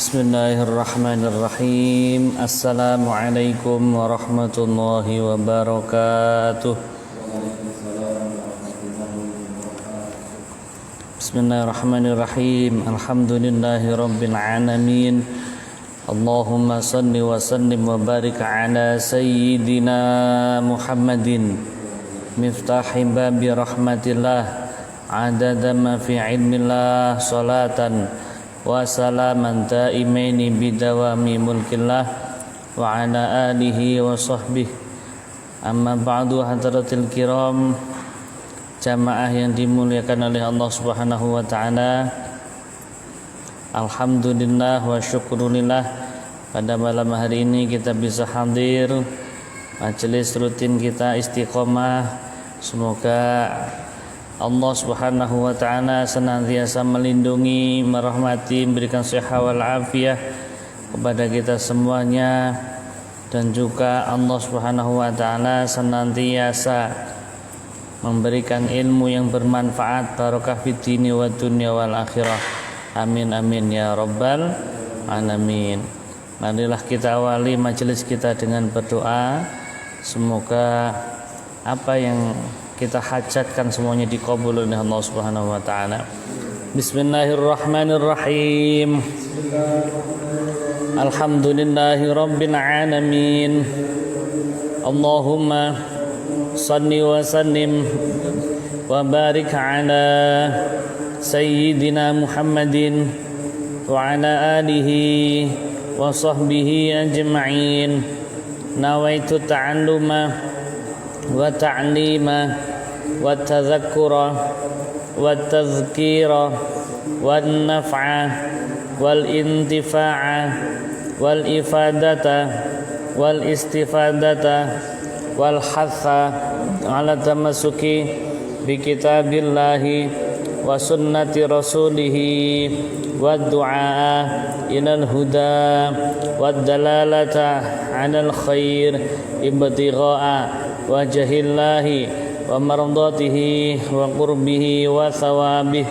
Bismillahirrahmanirrahim. Assalamualaikum warahmatullahi wabarakatuh. Bismillahirrahmanirrahim. Alhamdulillahi rabbil alamin. Allahumma salli wa sallim wa barik ala sayyidina Muhammadin miftahi babi rahmatillah adada ma fi ilmillah salatan wa salaman taimaini bidawami mulkillah wa ala alihi wa sahbihi. Amma ba'du, hadratil kiram, jamaah yang dimuliakan oleh Allah Subhanahu wa taala. Alhamdulillah wa syukrulillah, pada malam hari ini kita bisa hadir majelis rutin kita Istiqomah. Semoga Allah Subhanahu wa taala senantiasa melindungi, merahmati, memberikan sehat wal afiat kepada kita semuanya, dan juga Allah Subhanahu wa taala senantiasa memberikan ilmu yang bermanfaat, barokah fid dini wad dunya wal akhirah. Amin amin ya rabbal alamin. Marilah kita awali majelis kita dengan berdoa. Semoga apa yang kita hajatkan semuanya dikabul oleh Allah Subhanahu wa taala. Bismillahirrahmanirrahim. Alhamdulillahi rabbil alamin. Allahumma salli wa sallim wa barik ala sayyidina Muhammadin wa ala alihi wa sahbihi ajma'in. Nawaitu ta'alluma wa ta'lima wa tadhakkura wa tadhkira wan naf'a wal intifa'a wal ifadata wal istifadata wal hatha ala tamassuki bi kitabillahi wa sunnati rasulihi wad du'a ilal huda wad dalalata 'alal khair ibtigha'a wajhillahi wa mardatihi wa qurbihi wa thawabih.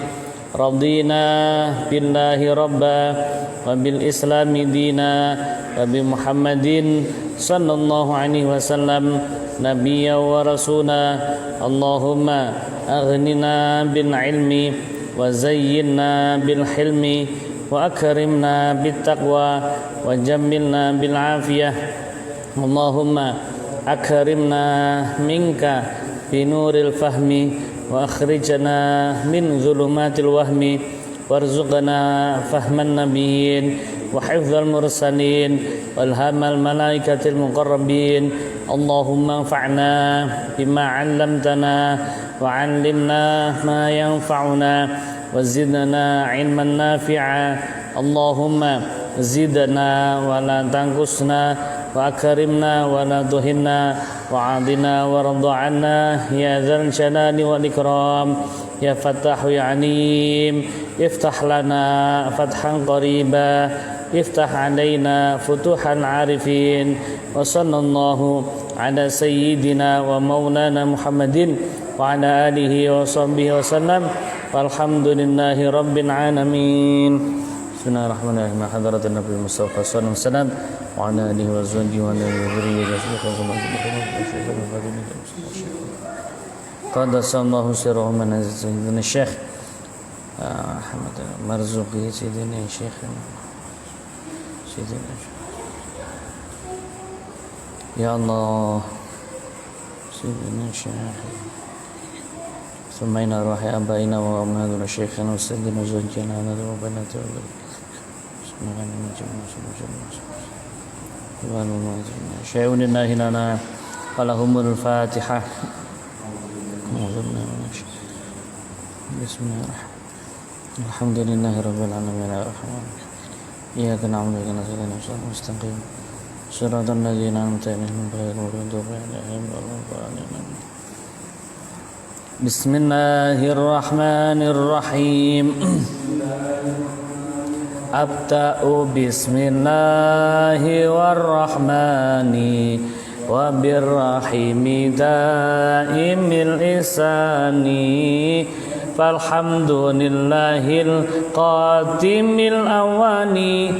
Radina billahi rabba wa bil islami dina wa bi Muhammadin sallallahu alaihi wasallam nabiyya wa rasula. Allahumma aghnina bil ilmi wa zayyinna bil hilmi wa akrimna bit taqwa wa jammilna bil afiyah. Allahumma akrimna minka binuril fahmi wa akhrijna min zulumatil wahmi warzuqna fahman nabiyyin wa hifdzal mursalin walhamal malaikatil muqarrabin. Allahumma anfa'na bima 'allamtana wa 'allimna ma yanfa'una wa zidna 'ilman nafi'a. Allahumma zidna wa la tanqusna wa akrimna wa la tuhinna wa adina wa radha'na ya dzal jalali wal ikram. Ya Fattahu ya Alim, iftah lana fathan qariba, iftah alaina futuhan arifin. Wa sallallahu ala sayyidina wa maulana Muhammadin wa ala alihi wa sahbihi wa sallam. Walhamdulillahi rabbil alamin. Bismillahirrahmanirrahim. Hadratin Nabi Mustafa sallallahu alaihi wasallam wa ala alihi wa sahbihi wa qadasallahu sirruhu man sayyidina Syekh Ahmad Marzuqi sayyidina Syekh sayyidina. Ya Allah sayyidina Syekh semaina ruhi abaina wa amnaduna syekhana sayyidina zujjana wa banatu syai'unillahi lana walahumul fatihah. Bismillahirrahmanirrahim. Alhamdulillahi rabbil alamin arrahman. Iyyaka na'budu wa iyyaka nasta'in ihdinas mustaqim shiratal ladzina an'amta 'alaihim ghairil maghdubi 'alaihim waladdallin. Bismillahirrahmanirrahim. Abda'u bismillahi warrahmani wa birrahimi daimil isani. Falhamdulillahil qatimil awani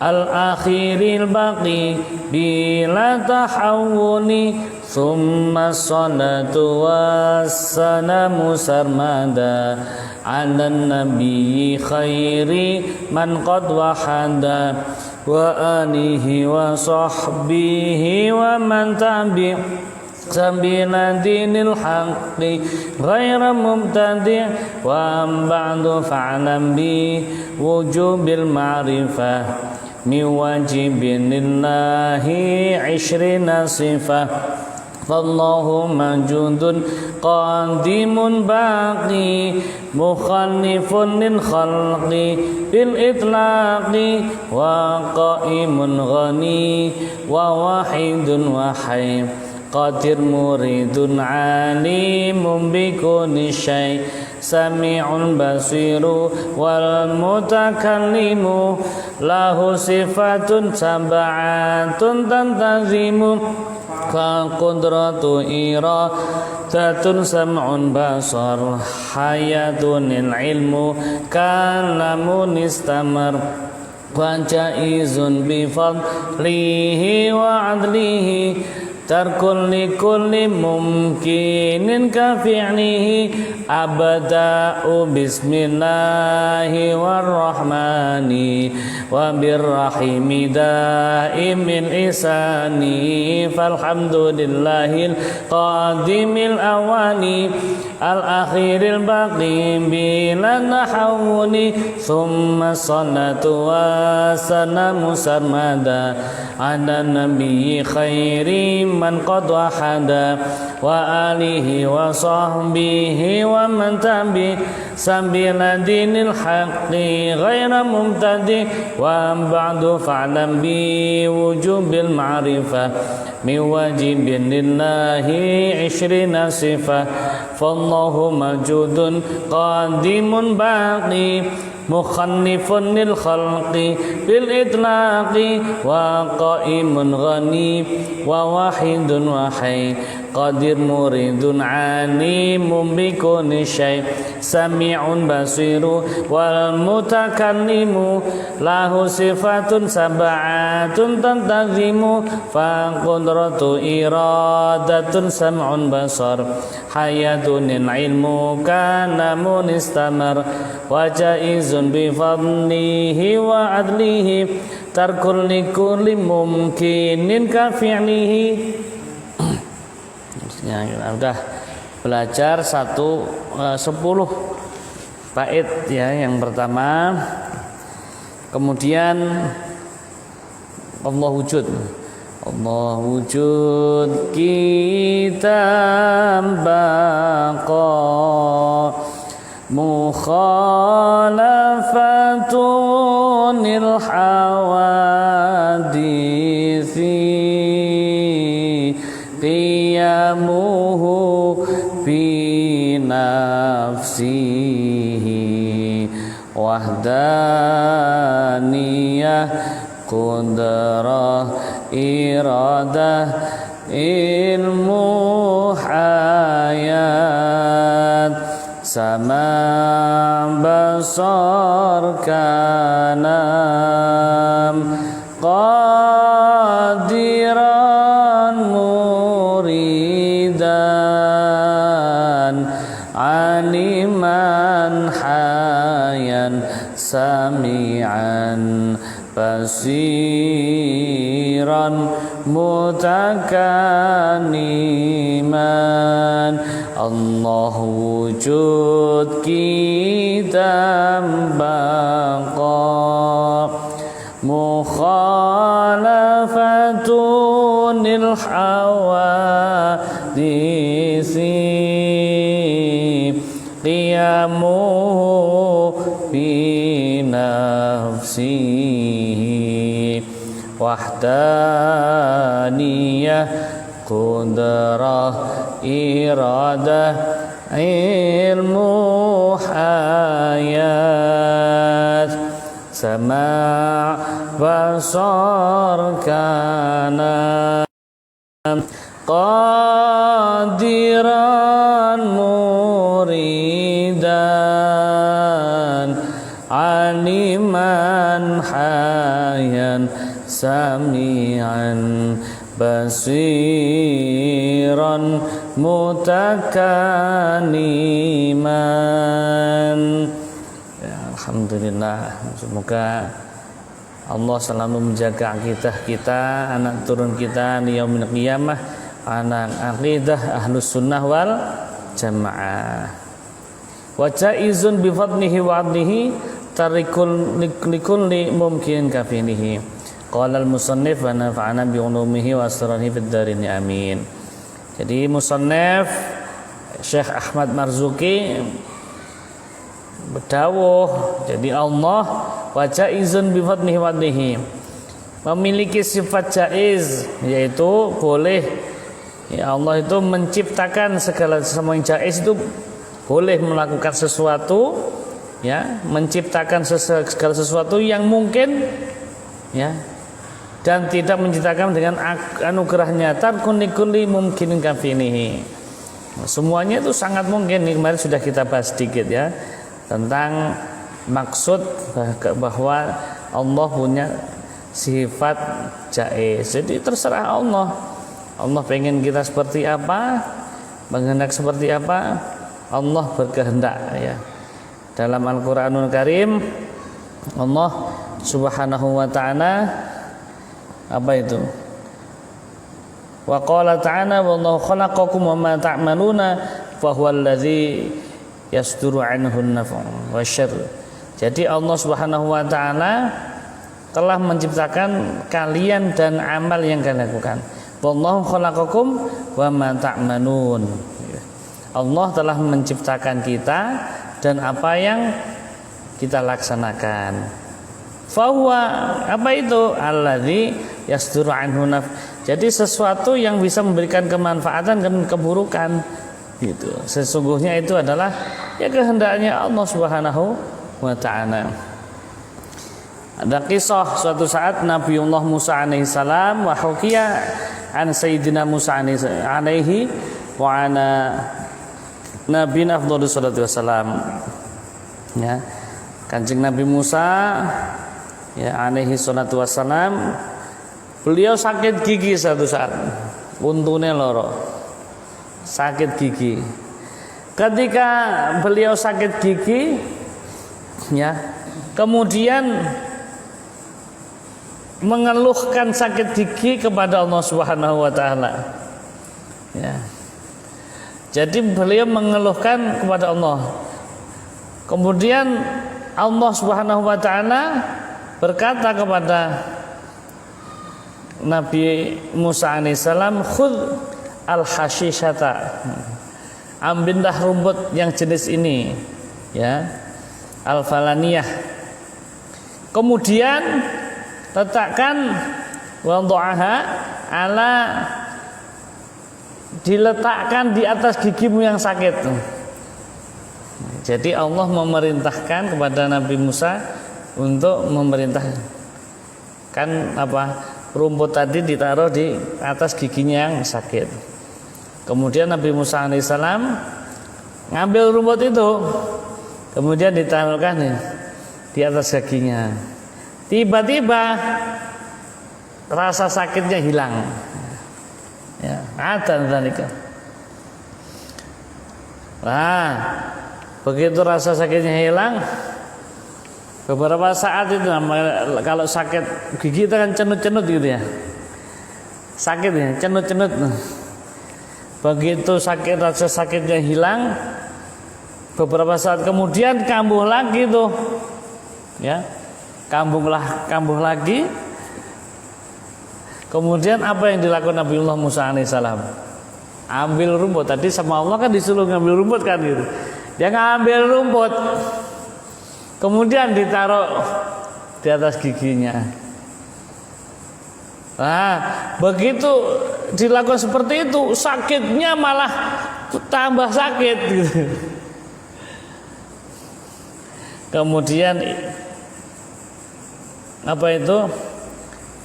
al-akhiril baqi bila tahawuni thumma salatu wassalamu sarmada ala nabi khairi man qad wahada wa alihi wa sahbihi wa man tabi' sabila dinil haqqi ghaira mubtadi' wa ba'du fa'lam bi wujubil ma'rifah min wajibin lillahi 'ishrina sifah fallahu majudun qadimun baqi mukhalifun lil khalqi bil itlaqi wa qaimun ghani wa wahidun wa hayy qadir muridun alimun bi kulli syai sami'un basiru wal mutakallimu lahu sifatun sab'atun tantazimu fa qudratu iradatun sam'un basar hayatun ilmu kalamun istamar wa jaizun bi fadlihi wa adlihi tarkun li kulli mumkinin ka fi'lihi abda'u bismillahi warrahmani wa birrahimi daimil isani falhamdulillahil qadimil awani al-akhiril baqi bila nahawuni thumma salatu wassalamu sarmada ala nabiyyi khairi man qad wahada wa alihi wa sahbihi wa man tabi sabila dinil haqqi ghaira mubtadi wa ba'du fa'lam bi wujubil ma'rifah min wajibin lillahi 'ishrina sifah fallahu majudun qadimun baqi mukhannifun lil khalqi bil itlaqi wa qaimun ghani wa wahidun wa hayy qadir muridun alimun bi kulli syai sami'un basiru wal mutakallimu lahu sifatun sab'atun tantazimu fa qudratu iradatun sam'un basar hayatun ilmu kana munistamar wa jaizun bi fadlihi wa adlihi tarkul li kulli mumkinin ka fi'lihi. Ya, kita udah belajar 10 bait ya yang pertama. Kemudian Allah wujud. Allah wujud kita baqa mukhalafatunil hawadisi qiyamuhu fi nafsihi wahdaniyah qudrah iradah ilmu hayat sama basar kanam qadiran muridan aliman hayan sami'an basiran mutakaliman Allah wujud kita baqa mukhalafatunil hawadisi qiyamuhu fi nafsihi wahdaniyah qudrah iradah ilmu hayat sama' basar kana qadiran muridan alim aliman hayan sami'an basiran mutakaliman. Ya, alhamdulillah, semoga Allah selalu menjaga kita, anak turun kita di yaumil qiyamah, anak aqidah ahlus sunnah wal jamaah. Wa jaizun bi fadlihi wa adlihi tarikul likulli mumkin kafinihi. Qala al-musannif wa nafa'ana bi ulumihi wa asrarihi fid darin amin. Jadi musannif Syekh Ahmad Marzuki berdawuh, jadi Allah wa jaizun bi fadlihi wa adlihi, memiliki sifat jaiz, yaitu boleh, ya Allah itu menciptakan segala sesuatu yang jaiz, itu boleh melakukan sesuatu, ya, menciptakan segala sesuatu yang mungkin, ya, dan tidak menciptakan dengan anugerahnya. Tarkun likulli mumkinin kafinihi, semuanya itu sangat mungkin. Ini kemarin sudah kita bahas sedikit, ya, tentang maksud bahwa Allah punya sifat jaiz. Jadi terserah Allah. Allah pengen kita seperti apa, menghendak seperti apa, Allah berkehendak, ya. Dalam Al-Qur'anul Karim Allah Subhanahu wa ta'ala apa itu? Wa qala ta'ala wallahu khalaqakum wa ma ta'maluna fa huwal ladzi yasduru anhu an-naf'u wasyarr. Jadi Allah Subhanahu wa ta'ala telah menciptakan kalian dan amal yang kalian lakukan. Wallahu khalaqakum wa ma ta'malun. Allah telah menciptakan kita dan apa yang kita laksanakan. Fahuwa, apa itu? Alladzi yasduru anhu naf. Jadi sesuatu yang bisa memberikan kemanfaatan dan keburukan, gitu. Sesungguhnya itu adalah ya kehendaknya Allah Subhanahu wa ta'ala. Ada kisah suatu saat Nabiullah Musa alaihi salam wa hukiya an Sayyidina Musa alaihi wa ana Nabiyina afdhalus salatu wassalam, ya, Kanjeng Nabi Musa, ya, alaihi salatu wassalam, beliau sakit gigi satu saat, untune loro, sakit gigi. Ketika beliau sakit gigi, ya, kemudian mengeluhkan sakit gigi kepada Allah Subhanahu wa ta'ala, ya. Jadi beliau mengeluhkan kepada Allah. Kemudian Allah Subhanahu wa ta'ala berkata kepada Nabi Musa alaihissalam, khudh al-hashishata, ambillah rumput yang jenis ini, ya, al-falaniyah. Kemudian letakkan wada'aha ala, diletakkan di atas gigimu yang sakit. Jadi Allah memerintahkan kepada Nabi Musa untuk memerintahkan apa, rumput tadi ditaruh di atas giginya yang sakit. Kemudian Nabi Musa alaihissalam ngambil rumput itu, kemudian ditaruhkan di atas giginya. Tiba-tiba rasa sakitnya hilang. Ya, ada zalika. Nah, begitu rasa sakitnya hilang, beberapa saat itu, kalau sakit gigi itu kan cenut-cenut gitu, ya, sakit, ya, cenut-cenut. Begitu sakit, rasa sakitnya hilang, beberapa saat kemudian kambuh lagi tuh, ya, kambuh lagi. Kemudian apa yang dilakukan Nabiullah Musa alaihissalam? Ambil rumput. Tadi sama Allah kan disuruh ngambil rumput kan, gitu. Dia ngambil rumput, kemudian ditaruh di atas giginya. Nah, begitu dilakukan seperti itu, sakitnya malah tambah sakit, gitu. Kemudian apa itu?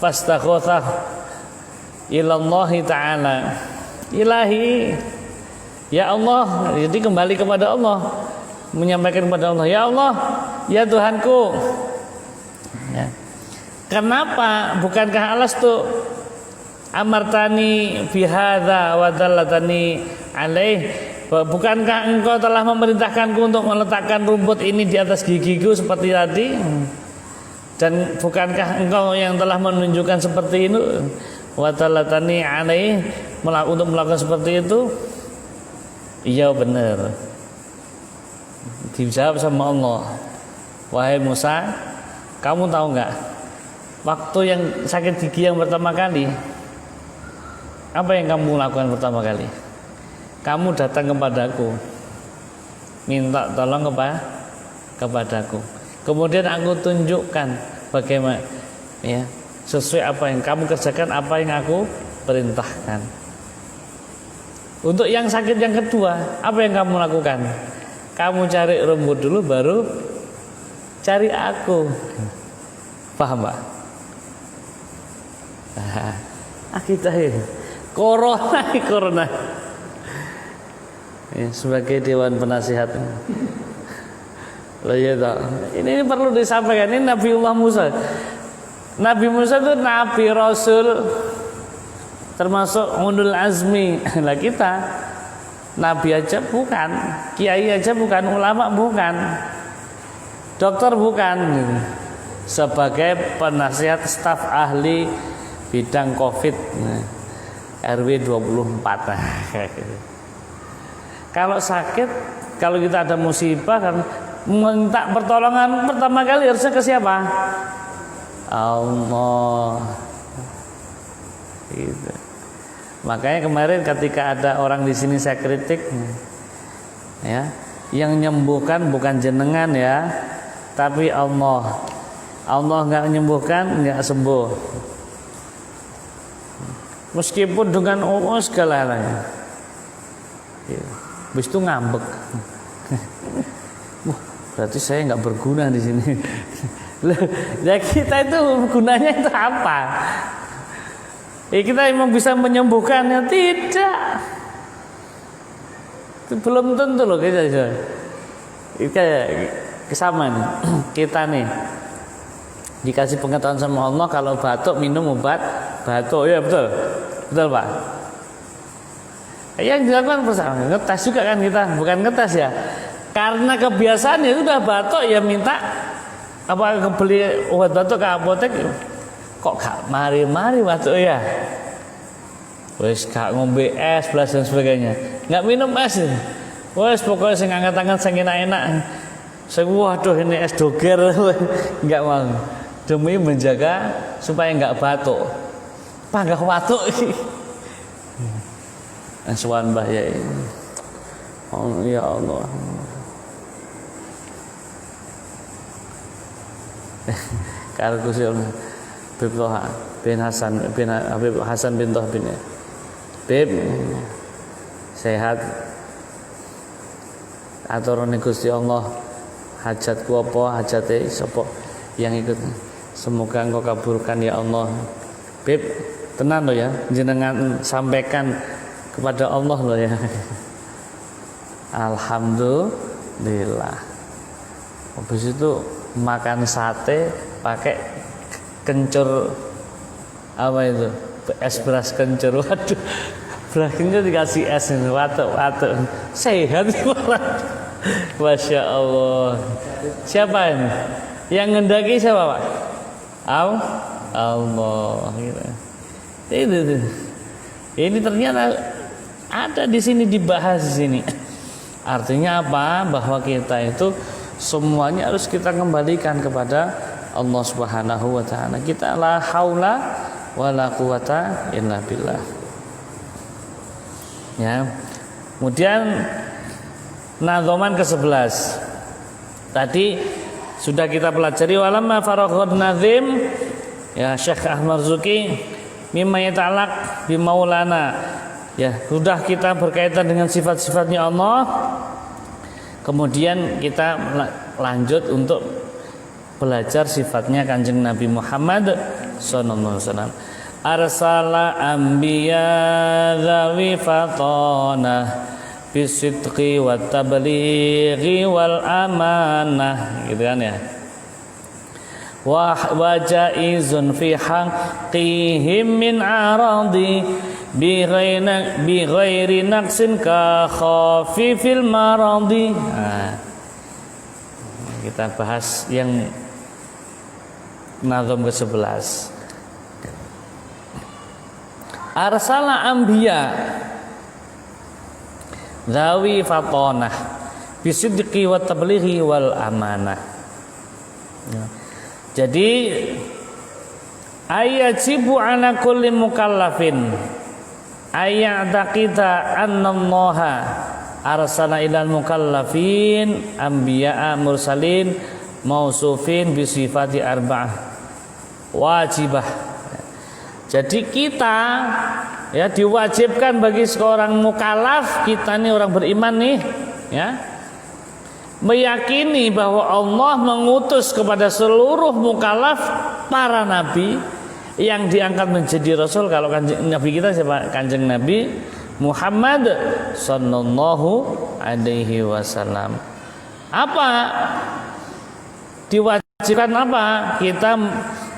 Fastaghotha ilallahi ta'ala, ilahi, ya Allah. Jadi kembali kepada Allah, menyampaikan kepada Allah, ya Allah, ya Tuhanku, Ya. Kenapa? Bukankah alastu amartani bihadza wa dallatani alaih? Bukankah engkau telah memerintahkanku untuk meletakkan rumput ini di atas gigiku seperti tadi? Dan bukankah engkau yang telah menunjukkan seperti itu? Wa dallatani alaih, untuk melakukan seperti itu? Iya benar. Dijawab sama Allah, wahai Musa, kamu tahu nggak waktu yang sakit gigi yang pertama kali, apa yang kamu lakukan pertama kali? Kamu datang kepadaku, minta tolong kepadaku. Kemudian aku tunjukkan bagaimana, ya, sesuai apa yang kamu kerjakan, apa yang aku perintahkan. Untuk yang sakit yang kedua, apa yang kamu lakukan? Kamu cari rumput dulu, baru cari aku. Paham Pak? Kita ini corona. Ya, sebagai dewan penasihat. Loh ya tak. Ini perlu disampaikan. Ini Nabiullah Musa. Nabi Musa itu Nabi Rasul, termasuk ulul azmi. Lah kita Nabi aja bukan, kiai aja bukan, ulama bukan, dokter bukan, sebagai penasihat staf ahli bidang COVID RW 24. Kalau sakit, kalau kita ada musibah kan minta pertolongan pertama kali harusnya ke siapa? Allah. Gitu. Makanya kemarin ketika ada orang di sini saya kritik, ya, yang menyembuhkan bukan jenengan ya, tapi Allah. Allah nggak menyembuhkan, nggak sembuh. Meskipun dengan segala-galanya. Ya. Habis itu ngambek. Wah, berarti saya nggak berguna di sini. Ya kita itu gunanya itu apa? Kita emang bisa menyembuhkannya? Tidak. Itu belum tentu loh kita. Kesamaan kita nih dikasih pengetahuan sama Allah kalau batuk minum obat batuk, ya betul Pak. Yang dilakukan bersama ngetes juga kan kita, bukan ngetes ya. Karena kebiasaannya itu udah batuk ya minta apa beli obat batuk ke apotek. Kok gak mari-mari batuk ya? Wes gak ngombe es belas dan sebagainya. Gak minum es. Wes pokoknya sing angkat-angkat sing enak-enak. Sing waduh ini es doger. Enggak mau. Demi menjaga supaya enggak batuk. Panggah batuk iki. Aswan bahaya ini. Oh ya Allah. Kalau kusil Habib Toha bin Hasan bin Habib Hasan bin Toha bin Habib sehat aturane Gusti Allah, hajatku apa hajate sapa yang ikut, semoga engkau kabulkan ya Allah. Habib tenang lo ya, jenengan sampaikan kepada Allah lo ya. Alhamdulillah. Habis itu makan sate pakai kencur apa itu, es beras kencur. Waduh, beras kencur dikasih es ini, watuk sehat. Masya Allah. Siapa ini yang ngendaki? Siapa Pak? Allah. Itu. Ini ternyata ada di sini, dibahas di sini. Artinya apa? Bahwa kita itu semuanya harus kita kembalikan kepada Allah Subhanahu wa taala. Kita la haula wala quwata illa billah. Ya. Kemudian nadhaman ke-11. Tadi sudah kita pelajari walamma faraghun nazim, ya, Syekh Ahmad Zuki mimma yata'allaq bi maulana. Ya, sudah kita berkaitan dengan sifat-sifatnya Allah. Kemudian kita lanjut untuk belajar sifatnya Kanjeng Nabi Muhammad sallallahu alaihi wasallam. Arsala anbiya dzawi fatana bisidqi wat tablighi wal amanah, gitu kan ya. wa jaizun fi haqqihim min aradi bi ghairi naqsin ka khafifil maradi. Kita bahas yang nazam ke-11. Arsala anbiya zawi fatonah bisidqi wa tablighi wal amanah. Jadi ayajibu ala kulli mukallafin ayataqita annallaha arsala ilal mukallafin anbiya'a mursalin mausufin bisifati arba'ah wajibah. Jadi kita ya diwajibkan bagi seorang mukallaf, kita nih orang beriman nih ya, meyakini bahwa Allah mengutus kepada seluruh mukallaf para nabi yang diangkat menjadi rasul. Kalau nabi kita siapa? Kanjeng Nabi Muhammad sallallahu alaihi wasallam. Apa diwajibkan apa? Kita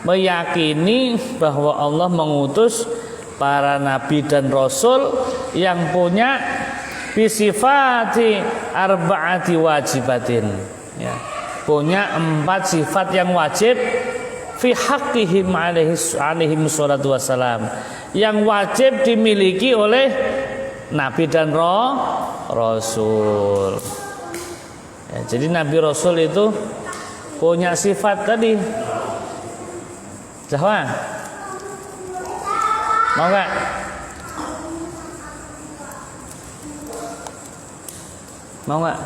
meyakini bahwa Allah mengutus para nabi dan rasul yang punya bisifati arba'ati wajibatin ya, punya 4 sifat yang wajib fi haqqihim alaihim salatu wassalam, yang wajib dimiliki oleh nabi dan rasul ya. Jadi nabi rasul itu punya sifat tadi. Zahwa mau gak? Mau gak?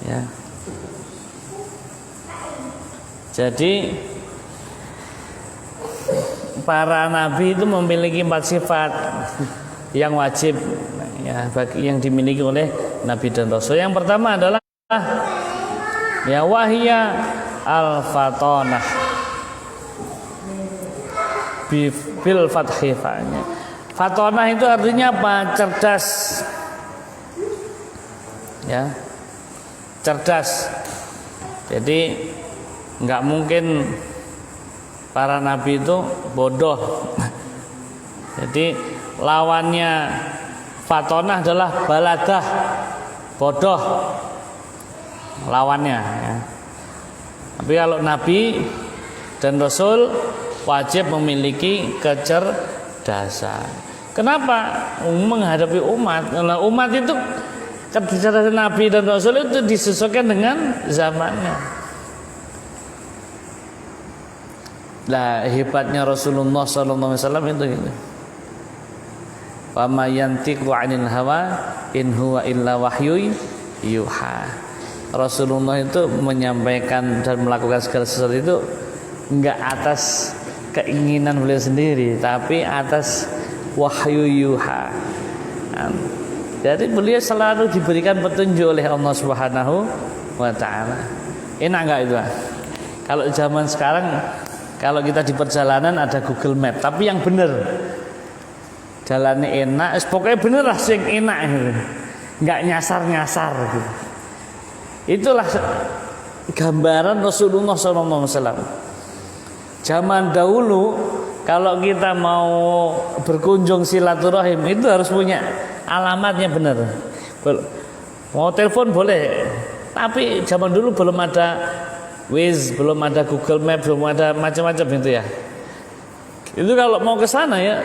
Ya. Jadi para nabi itu memiliki 4 sifat yang wajib ya, yang dimiliki oleh nabi dan rasul. Yang pertama adalah ya wahya al-fatonah bil fathi fa'nya. Fatonah itu artinya apa? Cerdas ya, cerdas. Jadi nggak mungkin para nabi itu bodoh. Jadi lawannya fatonah adalah baladah, bodoh lawannya ya. Tapi kalau nabi dan rasul wajib memiliki kecerdasan. Kenapa? Menghadapi umat. Nah, umat itu kecerdasan nabi dan rasul itu disesuaikan dengan zamannya. Lah hebatnya Rasulullah sallallahu alaihi wasallam itu gitu. Wa ma yantiqu 'anil hawa in huwa illa wahyu yuha. Rasulullah itu menyampaikan dan melakukan segala sesuatu itu enggak atas keinginan beliau sendiri, tapi atas wahyu yuha. Jadi beliau selalu diberikan petunjuk oleh Allah Subhanahu wa taala. Enak enggak itu? Kalau zaman sekarang, kalau kita di perjalanan ada Google Map, tapi yang bener. Jalannya enak, pokoknya bener lah sing enak gitu. Enggak nyasar-nyasar gitu. Itulah gambaran Rasulullah SAW. Zaman dahulu kalau kita mau berkunjung silaturahim itu harus punya alamatnya benar. Mau telepon boleh, tapi zaman dulu belum ada Waze, belum ada Google Map, belum ada macam-macam itu ya. Itu kalau mau ke sana ya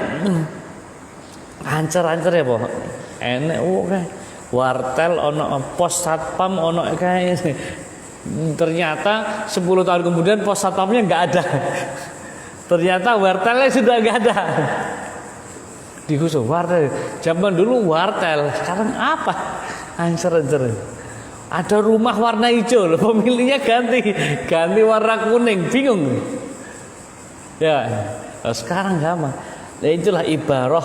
ancer-ancer ya, Pak. Enak kayak wartel ono, pos satpam ono kayak. Ternyata 10 tahun kemudian pos satpamnya nggak ada. Ternyata wartelnya sudah nggak ada. Dikhusus wartel. Zaman dulu wartel, sekarang apa? Ancer-ancer. Ada rumah warna hijau, pemiliknya ganti warna kuning, bingung. Ya, sekarang sama. Nah, itulah ibarah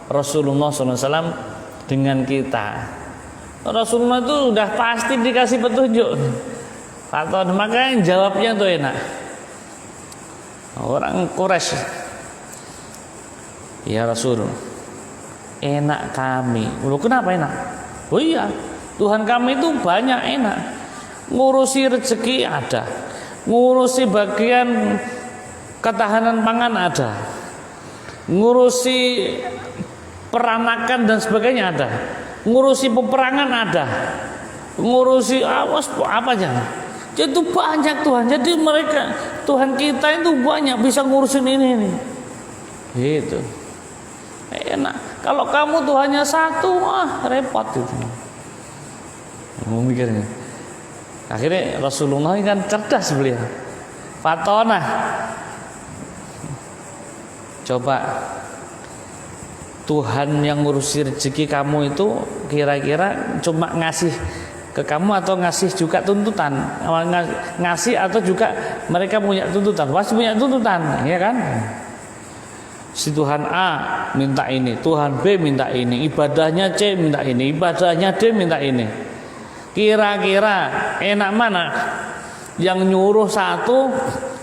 Rasulullah SAW dengan kita. Rasulullah itu sudah pasti dikasih petunjuk. Makanya jawabnya tuh enak. Orang Quraisy, ya Rasul, enak kami. Loh, kenapa enak? Oh iya, Tuhan kami itu banyak, enak. Ngurusi rezeki ada, ngurusi bagian ketahanan pangan ada, ngurusi peranakan dan sebagainya ada, ngurusi peperangan ada, ngurusi apa aja. Jadi itu banyak Tuhan. Jadi mereka, Tuhan kita itu banyak, bisa ngurusin ini. Gitu. Enak. Kalau kamu Tuhannya satu, repot itu. Mau mikirnya. Akhirnya Rasulullah kan cerdas beliau. Fatona. Coba Tuhan yang ngurusi rezeki kamu itu kira-kira cuma ngasih ke kamu atau ngasih juga tuntutan, ngasih atau juga mereka punya tuntutan? Pasti punya tuntutan, ya kan? Si Tuhan A minta ini, Tuhan B minta ini, ibadahnya C minta ini, ibadahnya D minta ini. Kira-kira enak mana? Yang nyuruh satu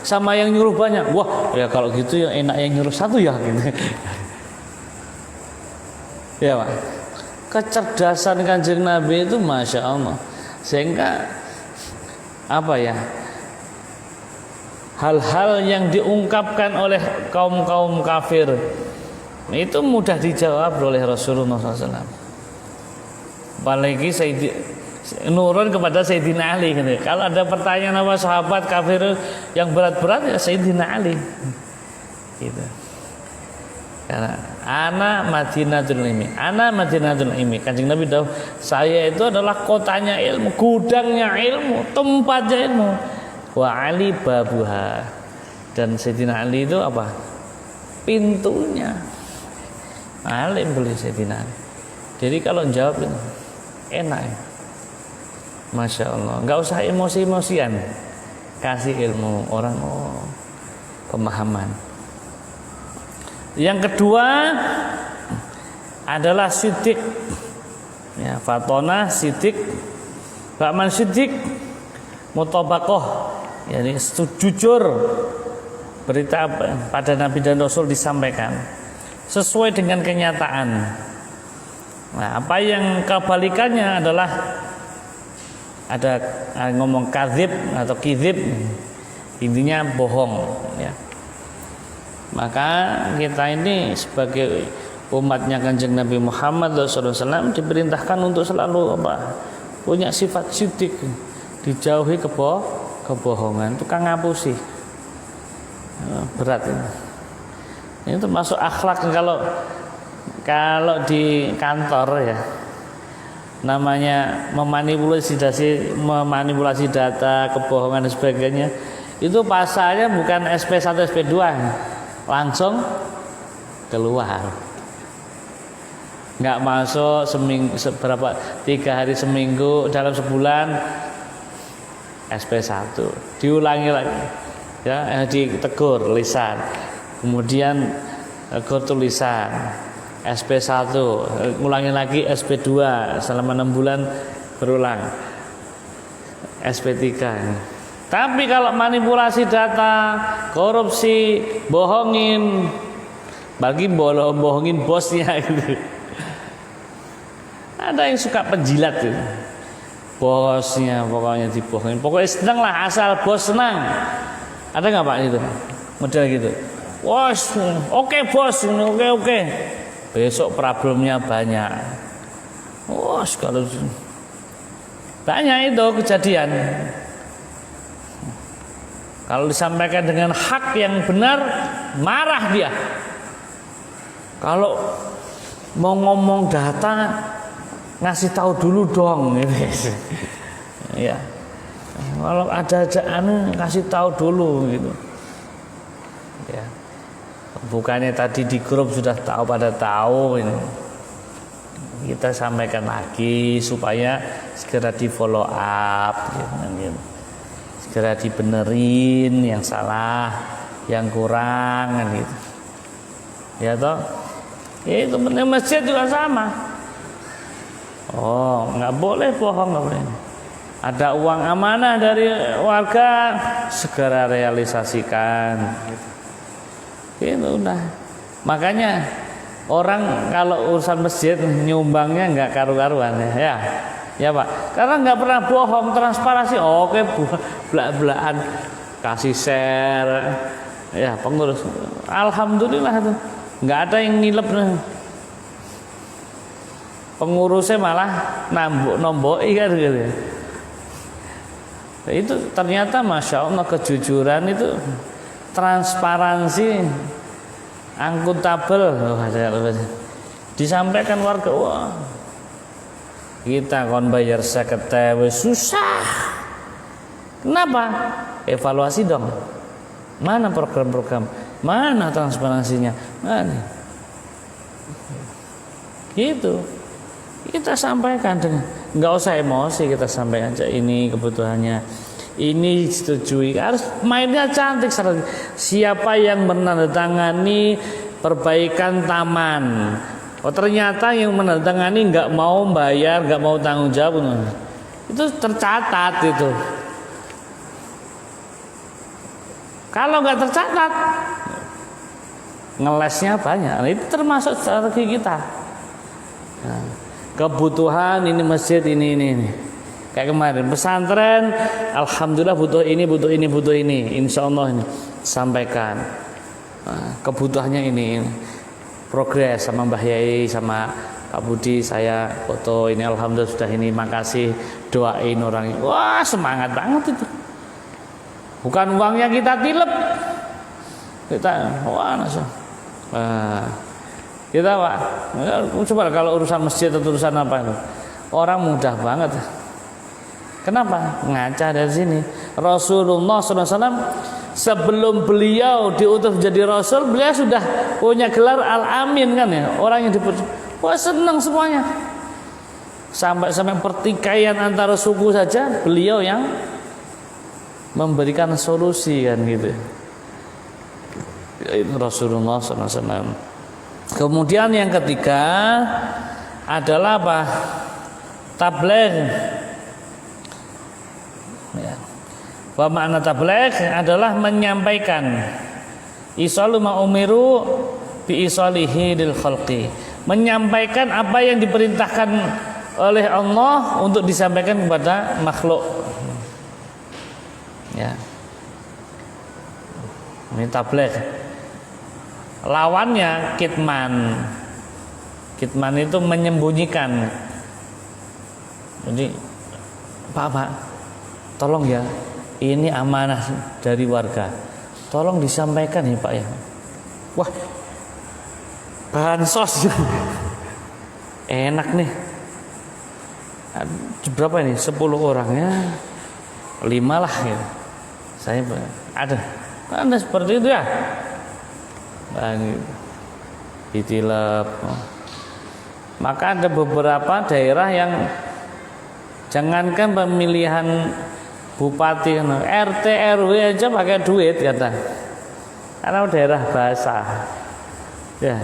sama yang nyuruh banyak? Wah, ya kalau gitu ya enak yang nyuruh satu ya gitu. Ya Pak. Kecerdasan Kanjeng Nabi itu Masya Allah. Sehingga apa ya, hal-hal yang diungkapkan oleh kaum-kaum kafir itu mudah dijawab oleh Rasulullah SAW. Apalagi nurun kepada Sayyidina Ali gitu. Kalau ada pertanyaan apa sahabat kafir yang berat-berat, ya Sayyidina Ali gitu. Karena ana Madinatul Ilmi, ana Madinatul Ilmi. Kanjeng Nabi tahu saya itu adalah kotanya ilmu, gudangnya ilmu, tempatnya ilmu. Wa Ali babuha, dan Sayyidina Ali itu apa? Pintunya. Alim boleh Sayyidina Ali. Jadi kalau jawab itu enak ya. Masya Allah, nggak usah emosi-emosian, kasih ilmu orang, pemahaman. Yang kedua adalah sidik, ya, fatona sidik, bakman sidik, mutabakoh, yani jujur, berita pada Nabi dan Rasul disampaikan sesuai dengan kenyataan. Nah, apa yang kebalikannya adalah ada ngomong kadzib atau kizib, intinya bohong, ya. Maka kita ini sebagai umatnya Kanjeng Nabi Muhammad SAW diperintahkan untuk selalu punya sifat sidik, dijauhi kebohongan, tukang ngapusi. Berat ini. Ini termasuk akhlak kalau di kantor ya. Namanya memanipulasi data, kebohongan dan sebagainya. Itu pasalnya bukan SP1 SP2, langsung keluar. Nggak masuk seminggu, 3 hari seminggu, dalam sebulan SP1, diulangi lagi, ya, ditegur lisan, kemudian tegur tulisan, SP1, ulangi lagi SP2, selama 6 bulan berulang, SP3. Tapi kalau manipulasi data, korupsi, bohongin, bohongin bosnya gitu. Ada yang suka penjilat gitu. Bosnya pokoknya dibohongin. Pokoknya senang lah, asal bos senang. Ada nggak Pak itu model gitu? Bos, oke bos, oke. Besok problemnya banyak. Kalau banyak itu kejadian. Kalau disampaikan dengan hak yang benar, marah dia. Kalau mau ngomong data, ngasih tahu dulu dong, gitu. Ya. Kalau ada kasih tahu dulu, gitu. Ya. Bukannya tadi di grup sudah pada tahu ini. Kita sampaikan lagi supaya segera di follow up, gitu. Segera dibenerin yang salah, yang kurang, gitu. Ya toh? Ya itu benar, masjid juga sama. Nggak boleh bohong, nggak boleh. Ada uang amanah dari warga, segera realisasikan. Itu udah. Makanya orang kalau urusan masjid nyumbangnya nggak karu-karuan ya. Ya Pak, karena nggak pernah bohong, transparansi. Oke, belak-belakan kasih share, ya pengurus. Alhamdulillah tuh, nggak ada yang ngilep. Pengurusnya malah nomboi kan gitu. Itu ternyata masya Allah kejujuran itu, transparansi, akuntabel, disampaikan warga. Wah, kita kon bayar 50.000 susah. Kenapa? Evaluasi dong. Mana program-program? Mana transparansinya? Mana? Gitu. Kita sampaikan dengan nggak usah emosi, kita sampaikan aja ini kebutuhannya. Ini disetujui. Harus mainnya cantik. Siapa yang menandatangani perbaikan taman? Oh ternyata yang menandatangani nggak mau bayar, nggak mau tanggung jawab. Itu tercatat itu. Kalau nggak tercatat, ngelesnya banyak. Nah, itu termasuk strategi kita. Nah, kebutuhan ini masjid ini. Kayak kemarin pesantren, alhamdulillah butuh ini. Insya Allah ini sampaikan. Nah, kebutuhannya ini. Progres sama Mbah Yai sama Pak Budi, saya foto ini alhamdulillah sudah ini, makasih, doain orangnya. Wah semangat banget itu. Bukan uangnya kita tilep, kita wah nasa. Kita Pak, coba kalau urusan masjid atau urusan apa itu, orang mudah banget. Kenapa? Ngaca dari sini. Rasulullah SAW sebelum beliau diutus menjadi Rasul, beliau sudah punya gelar Al-Amin kan ya. Orang yang wah senang semuanya. Sampai pertikaian antara suku saja beliau yang memberikan solusi kan gitu. Itu Rasulullah SAW. Kemudian yang ketiga adalah apa? Tabligh. Ya. Wa makna tabligh adalah menyampaikan isalu ma umiru bi isalihi lil khalqi, menyampaikan apa yang diperintahkan oleh Allah untuk disampaikan kepada makhluk. Ya. Ini tabligh. Lawannya kitman. Kitman itu menyembunyikan. Jadi Pak, tolong ya, ini amanah dari warga. Tolong disampaikan ya Pak ya. Wah, bansos enak nih. Berapa ini? 10 orang ya, 5 lah ya. Saya ada seperti itu ya. Ditilep. Maka ada beberapa daerah yang jangankan pemilihan bupati, RT RW aja pakai duit kata, karena daerah basah ya.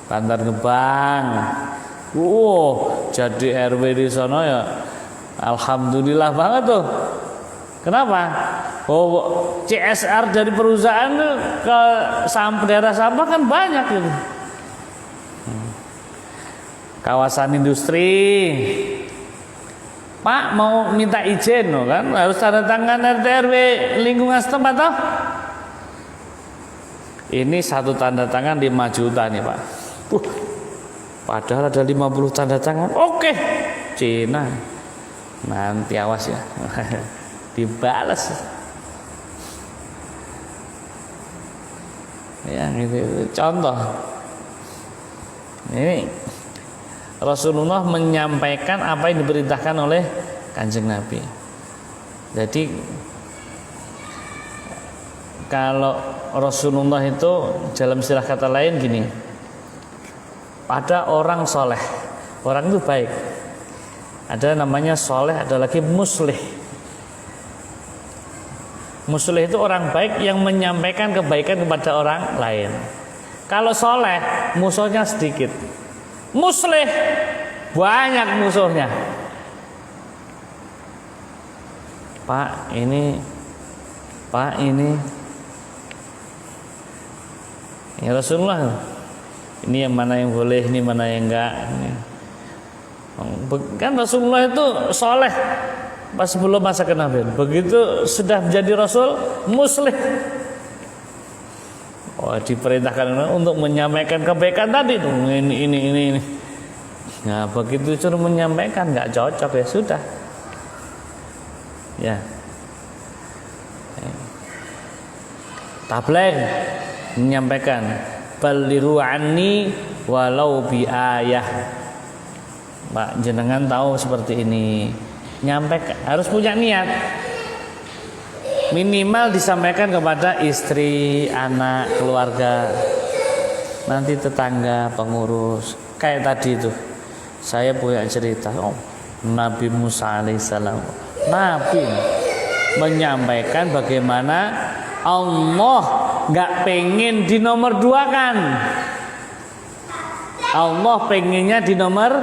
Bantar Gebang, jadi RW di sana ya alhamdulillah banget tuh. Kenapa? CSR dari perusahaan ke daerah sampah kan banyak gitu. Kawasan industri, Pak mau minta izin kan, harus tanda tangan RT RW lingkungan setempat toh. Ini satu tanda tangan 5 juta nih Pak. Padahal ada 50 tanda tangan. Oke, Cina nanti awas ya. Dibalas. Ya gitu. Contoh. Ini Rasulullah menyampaikan apa yang diperintahkan oleh Kanjeng Nabi. Jadi kalau Rasulullah itu dalam istilah kata lain gini, ada orang soleh, orang itu baik. Ada namanya soleh, ada lagi muslih. Muslih itu orang baik yang menyampaikan kebaikan kepada orang lain. Kalau soleh, musuhnya sedikit. Muslih banyak musuhnya. Pak ini ya Rasulullah, ini yang mana yang boleh, ini mana yang enggak. Kan Rasulullah itu soleh pas sebelum masa kenabian. Begitu sudah menjadi Rasul, muslih. Oh, diperintahkan untuk menyampaikan kebaikan tadi tuh, ini. Nah, begitu suruh menyampaikan nggak cocok ya sudah. Ya. Tabligh menyampaikan balighu anni walau bi ayah. Pak jenengan tahu seperti ini. Nyampaikan harus punya niat. Minimal disampaikan kepada istri, anak, keluarga, nanti tetangga, pengurus. Kayak tadi itu, saya punya cerita. Oh, Nabi Musa alaihissalam, Nabi menyampaikan bagaimana Allah nggak pengen dinomor dua kan. Allah pengennya dinomor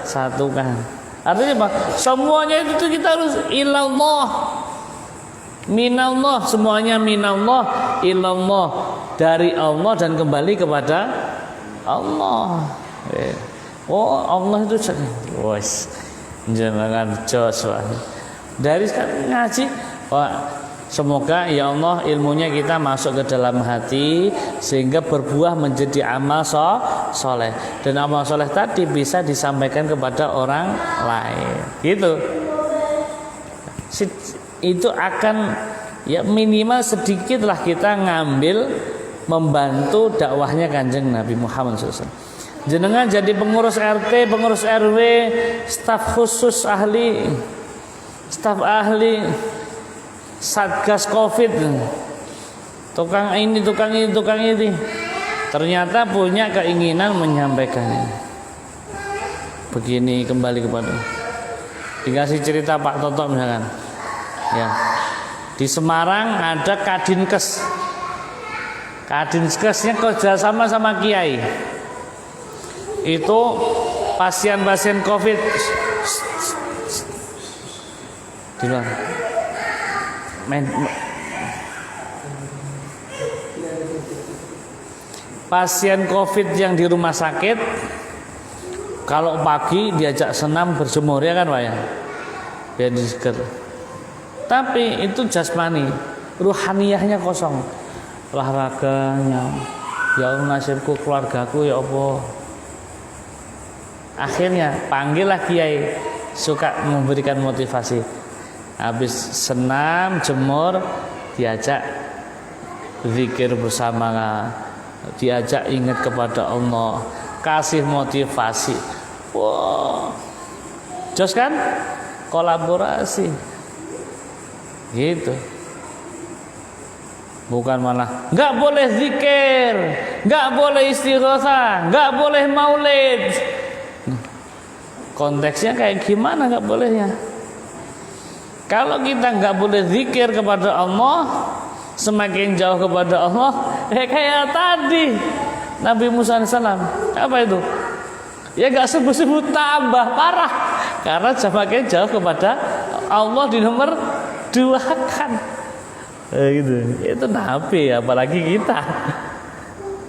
satu kan. Artinya apa? Semuanya itu kita harus ilallah. Minallah, semuanya minallah, ilallah, dari Allah dan kembali kepada Allah. Oh, Allah itu wes jangan jos. Dari sekarang ngaji, wah, semoga ya Allah ilmunya kita masuk ke dalam hati sehingga berbuah menjadi amal soleh, dan amal soleh tadi bisa disampaikan kepada orang lain. Gitu. Itu akan ya minimal sedikitlah kita ngambil membantu dakwahnya Kanjeng Nabi Muhammad SAW. Jenengan jadi pengurus RT, pengurus RW, staf khusus ahli, staf ahli, satgas COVID, tukang ini, tukang ini, ternyata punya keinginan menyampaikannya. Begini kembali kepada dikasih cerita Pak Toto misalkan. Ya, di Semarang ada Kadinkes. Kadinkesnya kerjasama sama Kiai. Itu pasien-pasien COVID di luar. Pasien COVID yang di rumah sakit, kalau pagi diajak senam berjemur ya kan Pak ya, biar diseger. Tapi itu jasmani, ruhaniyahnya kosong. Olahraganya, ya Allah nasibku, keluargaku ya Allah. Akhirnya panggillah kiai, suka memberikan motivasi. Habis senam, jemur, diajak zikir bersama, diajak ingat kepada Allah, kasih motivasi. Wow, jos kan? Kolaborasi. Gitu. Bukan malah nggak boleh zikir, nggak boleh istighatsah, nggak boleh maulid. Konteksnya kayak gimana nggak bolehnya? Kalau kita nggak boleh zikir kepada Allah, semakin jauh kepada Allah, kayak tadi Nabi Musa AS. Apa itu? Ya nggak sebut-sebut, tambah parah karena semakin jauh kepada Allah di nomor dua kan, gitu. Itu Nabi, apalagi kita.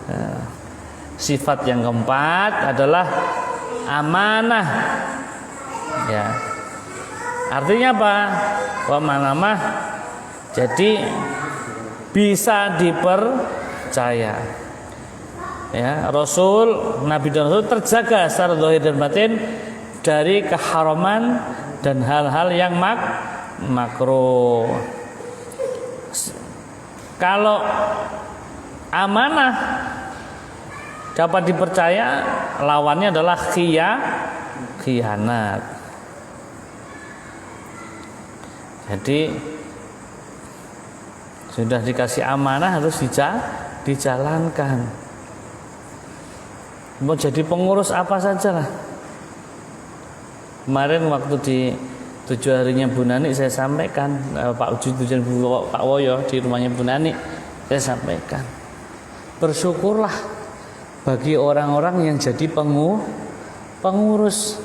Nah, sifat yang keempat adalah amanah. Ya, artinya apa? Amanah, jadi bisa dipercaya. Ya, Rasul, Nabi dan Rasul terjaga secara zahir dan batin dari keharaman dan hal-hal yang makruh. Kalau amanah dapat dipercaya, lawannya adalah khianat. Jadi sudah dikasih amanah harus dijalankan. Mau jadi pengurus apa saja lah. Kemarin waktu di 7 harinya Bu Nani saya sampaikan, Pak Woyo di rumahnya Bu Nani saya sampaikan, bersyukurlah bagi orang-orang yang jadi pengurus.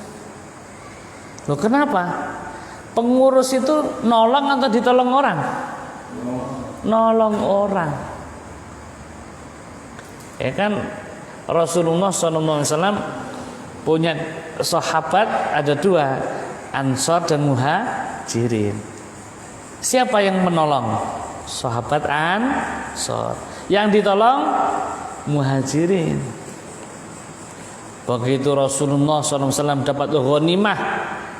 Loh kenapa? Pengurus itu nolong atau ditolong orang? Nolong orang. Ya kan Rasulullah SAW punya sahabat ada dua, Ansor dan Muhajirin. Siapa yang menolong? Sahabat Ansor. Yang ditolong Muhajirin. Begitu Rasulullah SAW dapat ghanimah,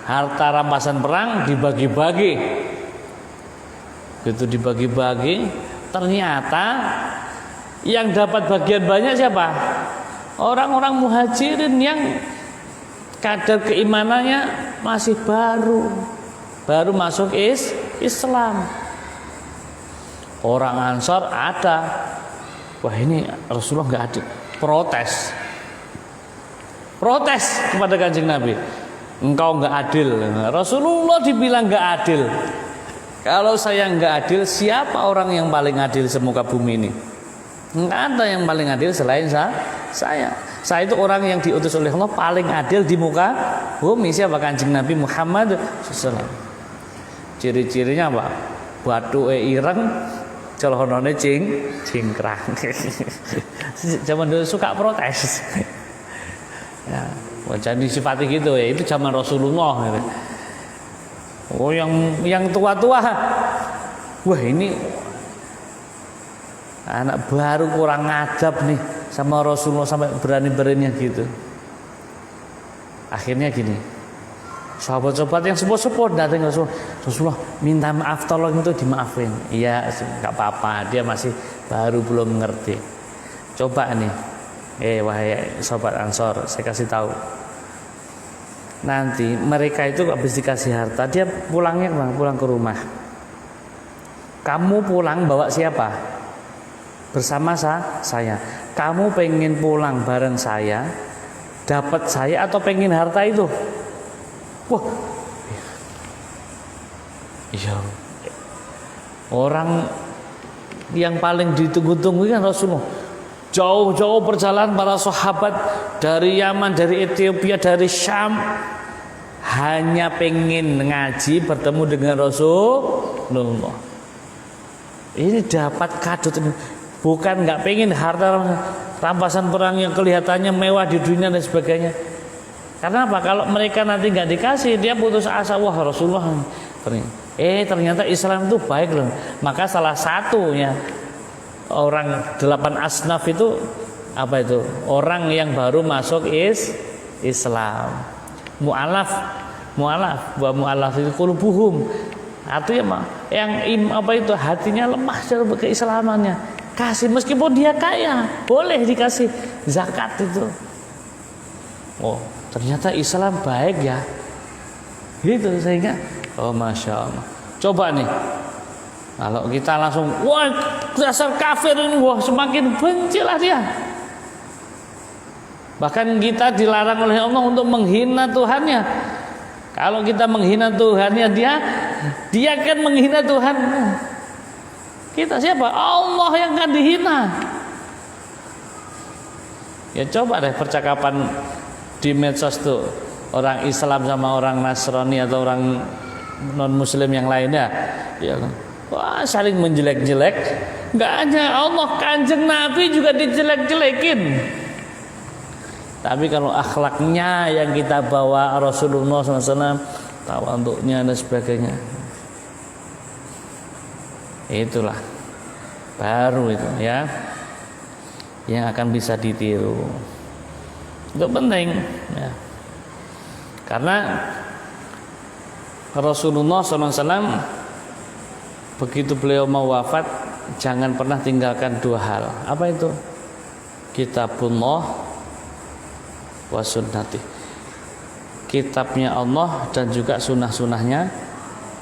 harta rampasan perang, dibagi-bagi. Begitu dibagi-bagi, ternyata yang dapat bagian banyak siapa? Orang-orang Muhajirin yang kadar keimanannya masih baru masuk Islam. Orang Ansor ada, wah ini Rasulullah nggak adil, protes kepada Kanjeng Nabi, engkau nggak adil. Rasulullah dibilang nggak adil. Kalau saya nggak adil, siapa orang yang paling adil semuka bumi ini? Nggak ada yang paling adil selain saya. Saya itu orang yang diutus oleh Allah paling adil di muka bumi. Siapa? Kanjeng Nabi Muhammad SAW. Ciri-cirinya apa? Batu ireng, celonone cingkrang. Zaman dulu suka protes. Ya, jadi sifati gitu ya. Itu zaman Rasulullah. Gitu. Oh, yang tua-tua, wah ini anak baru kurang adab nih sama Rasulullah sampai berani-beraninya gitu. Akhirnya gini, sahabat-sahabat yang sepuh-sepuh datang ke Rasulullah, minta maaf, tolong itu dimaafin. Iya, nggak apa-apa, dia masih baru belum mengerti. Coba nih, wahai sahabat Ansor, saya kasih tahu. Nanti mereka itu habis dikasih harta, dia pulangnya kemana? Pulang ke rumah. Kamu pulang bawa siapa? Bersama saya. Kamu pengen pulang bareng saya, dapat saya atau pengen harta itu? Wah, iya. Orang yang paling ditunggu-tunggu kan Rasulullah. Jauh-jauh perjalanan para sahabat dari Yaman, dari Ethiopia, dari Syam, hanya pengen ngaji bertemu dengan Rasulullah. Ini dapat kado, bukan nggak pengen harta rampasan perang yang kelihatannya mewah di dunia dan sebagainya. Karena apa? Kalau mereka nanti nggak dikasih, dia putus asa. Wah, Rasulullah ternyata Islam itu baik loh. Maka salah satunya orang 8 asnaf itu apa itu? Orang yang baru masuk Islam. Mu'alaf itu qulubuhum. Artinya yang apa itu hatinya lemah cara keislamannya. Kasih meskipun dia kaya, boleh dikasih zakat itu. Oh, ternyata Islam baik ya. Gitu sehingga masya Allah. Coba nih, kalau kita langsung wah dasar kafir ini, wah semakin bencilah dia. Bahkan kita dilarang oleh Allah untuk menghina Tuhannya. Kalau kita menghina Tuhannya, dia akan menghina Tuhan. Kita siapa? Allah yang akan dihina. Ya coba deh percakapan di medsos tuh, orang Islam sama orang Nasrani atau orang non Muslim yang lainnya, ya, wah saling menjelek-jelek. Nggak hanya Allah, Kanjeng Nabi juga dijelek-jelekin. Tapi kalau akhlaknya yang kita bawa Rasulullah SAW, tawaduknya dan sebagainya, itulah baru itu ya yang akan bisa ditiru. Itu penting ya. Karena Rasulullah SAW begitu beliau mau wafat, jangan pernah tinggalkan dua hal. Apa itu? Kitabullah wa sunnati, kitabnya Allah dan juga sunnah-sunnahnya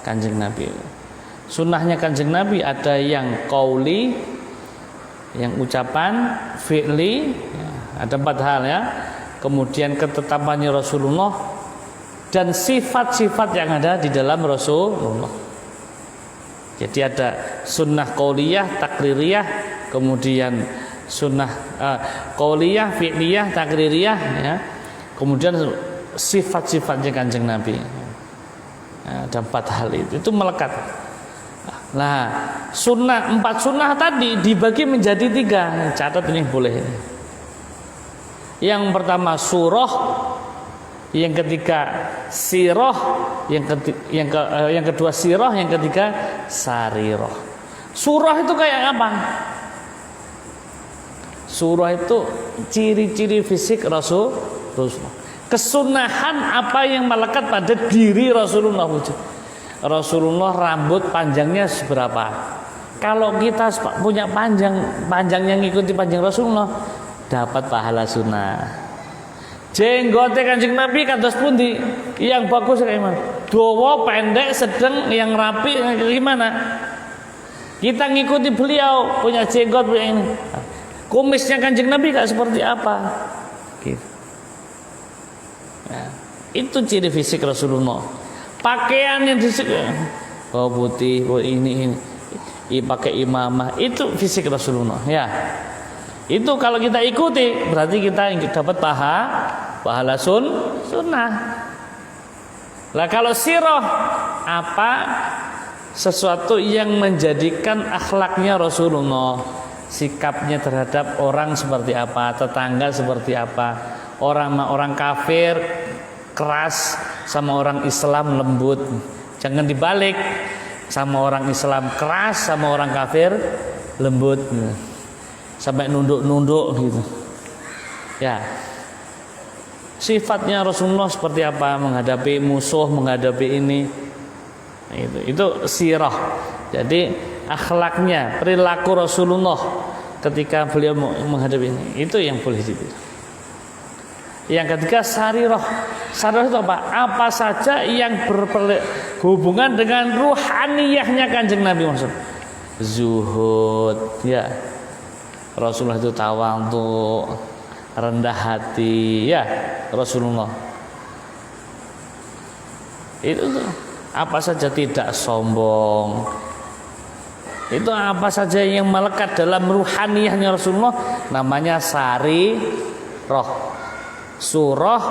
Kanjeng Nabi. Sunnahnya Kanjeng Nabi ada yang qauli, yang ucapan, fi'li, ya, ada 4 hal ya. Kemudian ketetapannya Rasulullah dan sifat-sifat yang ada di dalam Rasulullah. Jadi ada sunnah qauliyah, takririyah, kemudian sunnah qauliyah, fi'liyah, takririyah ya. Kemudian sifat-sifatnya Kanjeng Nabi. Ada 4 hal itu melekat. Nah, 4 sunnah tadi dibagi menjadi 3. Catat ini boleh. Yang pertama surah Yang ketiga sirah, yang kedua sirah, yang ketiga sarirah. Surah itu kayak apa? Surah itu ciri-ciri fisik Rasulullah. Kesunahan apa yang melekat pada diri Rasulullah. Rasulullah rambut panjangnya seberapa? Kalau kita punya panjangnya ngikuti panjang Rasulullah, dapat pahala sunnah. Jenggotnya Kanjeng Nabi kados pundi? Yang bagus kayak mana? Dawa, pendek, sedang, yang rapi gimana? Kita ngikuti beliau, punya jenggot punya ini. Kumisnya Kanjeng Nabi kayak seperti apa? Gitu. Nah, itu ciri fisik Rasulullah. Pakaian yang putih, ini pakai imamah, itu fisik Rasulullah. Ya. Itu kalau kita ikuti berarti kita dapat pahala sunnah. Lah kalau sirah apa? Sesuatu yang menjadikan akhlaknya Rasulullah, sikapnya terhadap orang seperti apa, tetangga seperti apa, orang kafir keras, sama orang Islam lembut. Jangan dibalik, sama orang Islam keras, sama orang kafir lembut. Sampai nunduk-nunduk gitu. Ya. Sifatnya Rasulullah seperti apa menghadapi musuh, menghadapi ini. Nah, itu sirah. Jadi akhlaknya, perilaku Rasulullah ketika beliau menghadapi ini, itu yang boleh dipilih. Yang ketiga sarirah. Sarirah itu apa? Apa saja yang berhubungan dengan ruhaniyahnya Kanjeng Nabi maksud. Zuhud, ya. Rasulullah itu tawadhu, rendah hati, ya Rasulullah. Itu apa saja tidak sombong. Itu apa saja yang melekat dalam ruhaniyahnya Rasulullah namanya sarirah. Surah,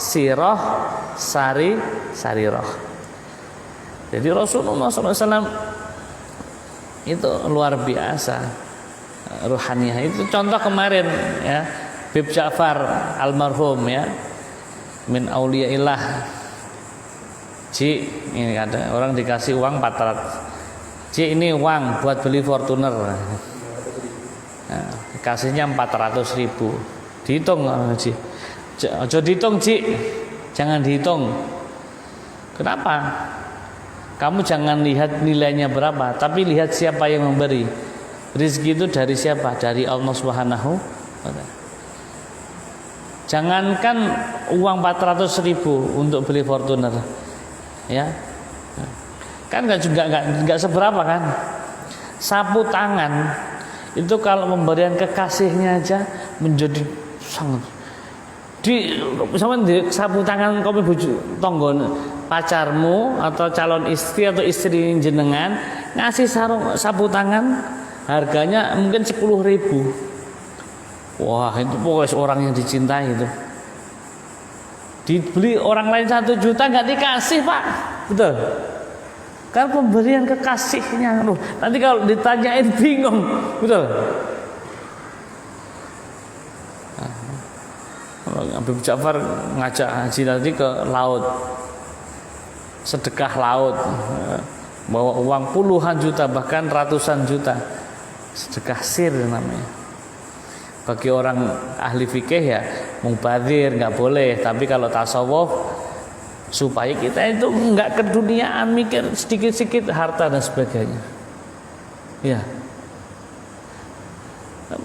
sirah, sarirah. Jadi Rasulullah SAW itu luar biasa. Ruhaniyah itu contoh kemarin ya, Bib Ja'far almarhum ya, min auliyaillah. Ci, ini ada orang dikasih uang 400. Ci, ini uang buat beli Fortuner. Nah, kasihnya 400.000. Dihitung Ci. Ojo dihitung Ci. Jangan dihitung. Kenapa? Kamu jangan lihat nilainya berapa, tapi lihat siapa yang memberi. Rizki itu dari siapa? Dari Allah Subhanahu wa ta'ala. Jangankan uang 400.000 untuk beli Fortuner. Ya. Kan enggak seberapa kan? Sapu tangan itu kalau pemberian kekasihnya aja menjadi sangat di sapu tangan kopi bojo tangga pacarmu atau calon istri atau istri jenengan ngasih sapu tangan harganya mungkin 10.000. Wah, itu pokoknya orang yang dicintai itu. Dibeli orang lain 1 juta nggak dikasih, Pak. Betul. Kan pemberian kekasihnya. Loh, nanti kalau ditanyain bingung. Betul. Habib Ja'far ngajak haji tadi ke laut. Sedekah laut. Bawa uang puluhan juta bahkan ratusan juta. Sedekah sir namanya. Bagi orang ahli fikih ya mubadzir nggak boleh, tapi kalau tasawuf supaya kita itu nggak keduniaan mikir sedikit-sedikit harta dan sebagainya. Ya.